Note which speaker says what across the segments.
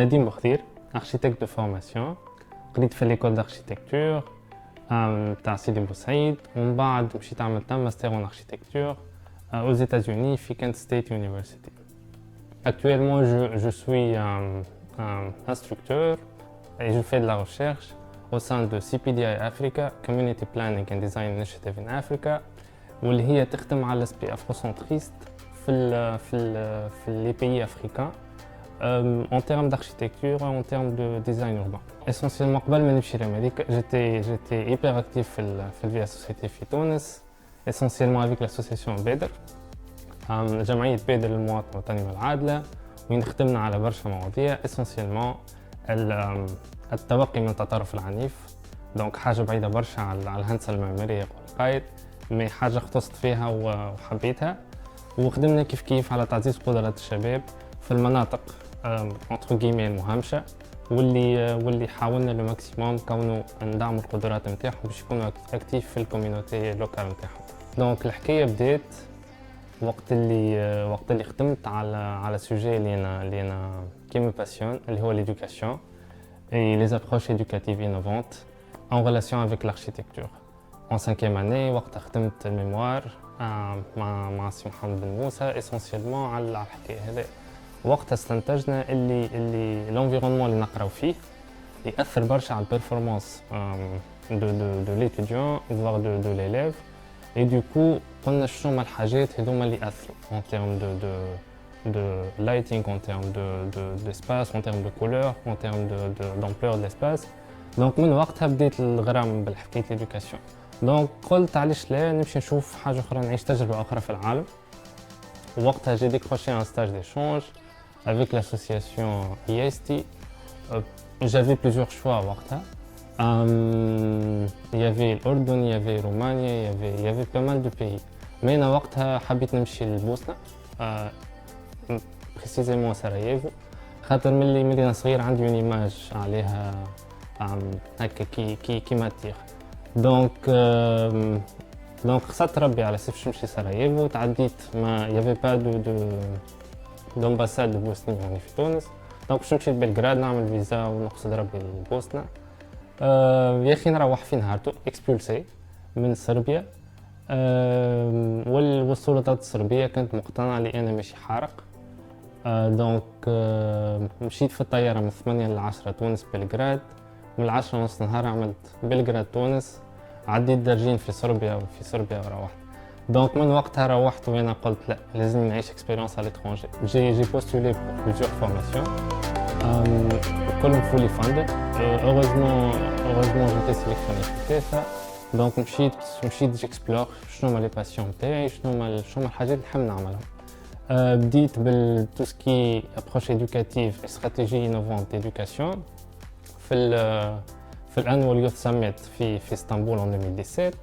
Speaker 1: Nadim Bokhdir, architecte de formation. قريت في l'école d'architecture تاع سيدي بوسعيد ومن بعد مشيت عملت ماستر en architecture aux États-Unis في Kent State University. Actuellement, je suis un instructeur et je fais de la recherche au sein de CPDI Africa, Community Planning and Design Initiative in Africa, واللي هي تخدم على l'aspect afrocentriste في les pays africains en termes d'architecture et en termes de design urbain. Essentiellement, قبل ما نمشي لأمريكا, j'étais hyper actif في الفي associative في تونس, essentiellement avec l'association بدر. جمعية بدر للمواطنة الوطنية والعادلة, وين خدمنا على برشا مواضيع, essentiellement التوقي من التطرف العنيف, دونك حاجة بعيدة برشا على الهندسة المعمارية والقائد, مي حاجة اختصت فيها وحبيتها, وخدمنا كيف على تعزيز قدرات الشباب في المناطق entre guillemets المهمشة, واللي حاولنا لو ماكسيموم كونه ندعموا القدرات نتاعهم باش يكونوا اكتيف في الكوميونيتي اللوكال نتاعهم. دونك الحكاية بدات وقت اللي خدمت على سوجي اللي انا كي مي باسيون, اللي هو l'éducation et les approches éducatives innovantes en relation avec l'architecture. En 5e année, وقت خدمت الميموار مع سي محمد بن موسى essentiellement على الحكاية هذه. وقتها استنتجنا اللي l'environnement اللي نقراو فيه يأثر برشا على البرفورمانس de l'étudiant voire de l'élève, et du coup قلنا شنو هما الحاجات هذوما اللي يأثروا en termes de lighting, en termes d'espace, en termes de couleur, en termes d'ampleur de l'espace. donc من وقتها بديت الغرام بالحكاية l'éducation. donc قلت علاش لا نمشي نشوف حاجة أخرى, نعيش تجربة أخرى في العالم. وقتها j'ai décroché un stage d'échange avec l'association IST. J'avais plusieurs choix وقتها. Il y avait l'Ordon, il y avait Roumanie, il y avait pas mal de pays. Mais أنا وقتها حبيت نمشي للبوسنة, précisément Sarajevo, خاطر ملي أنا صغير عندي une image عليها هكا كي ماتير. donc خسرت ربي على سيف نمشي سراييفو, تعديت ما il y avait pas d'ambassade de Bosnie يعني في تونس, donc باش نمشي لبلغراد نعمل فيزا ونقصد ربي لبوسنة. يا اخي نروح في نهارتو اكسبولسي من صربيا, والسلطات الصربية كانت مقتنعة لي انا ماشي حارق. donc مشيت في الطيارة من 8 ل 10 تونس بلغراد, من 10 ونص نهار عملت بلغراد تونس, عديت درجين في صربيا وفي صربيا وروحت. دونك من وقتها روحت وانا قلت لا لازم نعيش اكسبيريونس على l'étranger. j'ai postulé pour plusieurs formations, كلهم fully funded. heureusement j'étais sélectionné في ثلاثة. دونك مشيت j'explore شنو هما لي باسيون نتاعي, شنو هما الحاجات اللي نحب نعملهم. بديت بال tout ce qui approche éducative et stratégie innovante d'éducation في الانوال يوث سميت في اسطنبول en 2017.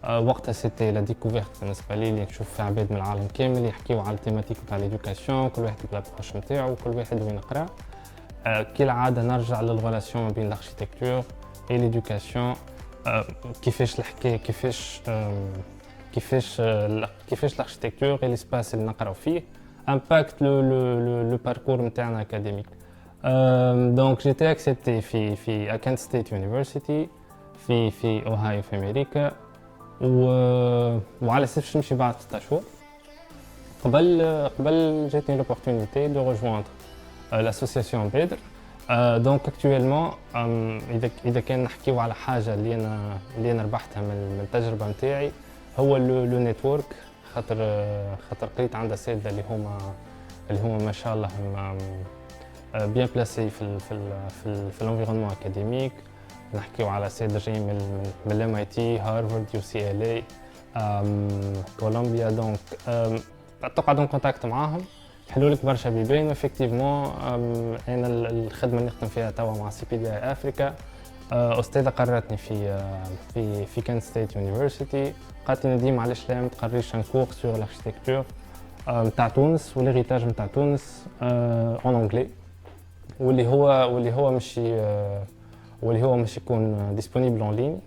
Speaker 1: وقتها سيتي لا ديكوفيرت بالنسبه لي اللي نشوف في عباد من العالم كامل يحكيو على التيماتيك تاع ليدوكاسيون, كل واحد بالابروش نتاعو, كل واحد وين يقرا. كالعاده نرجع للغولاسيون ما بين الاركيتكتور اي ليدوكاسيون, كيفاش الحكايه كيفاش الاركيتكتور اي ليسباس اللي نقراو فيه امباكت لو باركور نتاعنا اكاديميك. donc j'étais accepté في Kent State University في اوهايو في امريكا, وعلى اساس نمشي بعد 6 شهور. قبل جاتني l'opportunité de rejoindre l'association بدر. donc actuellement اذا كان نحكيو على حاجه اللي انا ربحتها من التجربه نتاعي هو لو نيتورك, خاطر قريت عند اساتذه اللي هما ما شاء الله bien placé في l'environnement académique. نحكيو على اساتذه جايين من MIT, هارفارد, UCLA, كولومبيا. دونك تقعدوا كونتاكت معاهم, يحلوا لك برشا بيبان. افكتيفمون انا الخدمه اللي نخدم فيها توا مع CPDI افريكا, استاذه قررتني في كانت ستيت يونيفرسيتي, قالت لي نديم علاش لا ما تقريش ان كور سور الاركيتكتور نتاع تونس والهيريتاج نتاع تونس اون انجلي, واللي هو مش يكون ديسپونيبل اون لين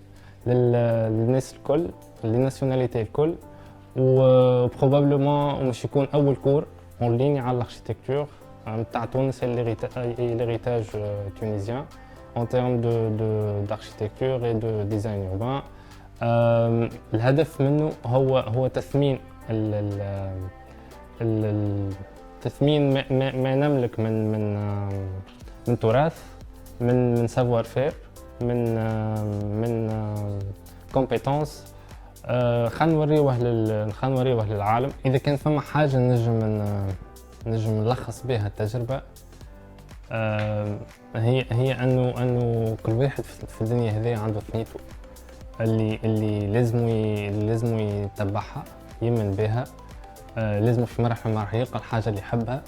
Speaker 1: للناس الكل, للناسيوناليتي الكل, وبروبابلمون مش يكون اول كور اون لين على الاركيتكتور نتاع تونس l'héritage tunisien en termes d'architecture et de design urbain. الهدف منه هو تثمين تثمين ما نملك من تراث، من savoir faire، من compétences. خلينا نوريوه للعالم. اذا كان فما حاجه نجم نلخص بها التجربه، هي انه كل واحد في الدنيا هذه عنده ثنيته اللي لازم يتبعها، يمن بها. لازم في مرحله من المراحل يلقى الحاجه اللي يحبها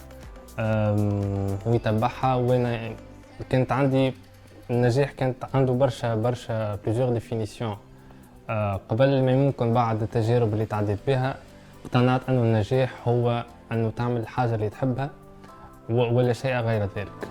Speaker 1: ويتبعها. وانا كانت عندي النجاح كانت عنده برشا بليزيور ديفينيسيون. قبل ما ممكن بعد التجارب اللي تعديت بها اقتنعت انه النجاح هو انه تعمل الحاجه اللي تحبها ولا شيء غير ذلك.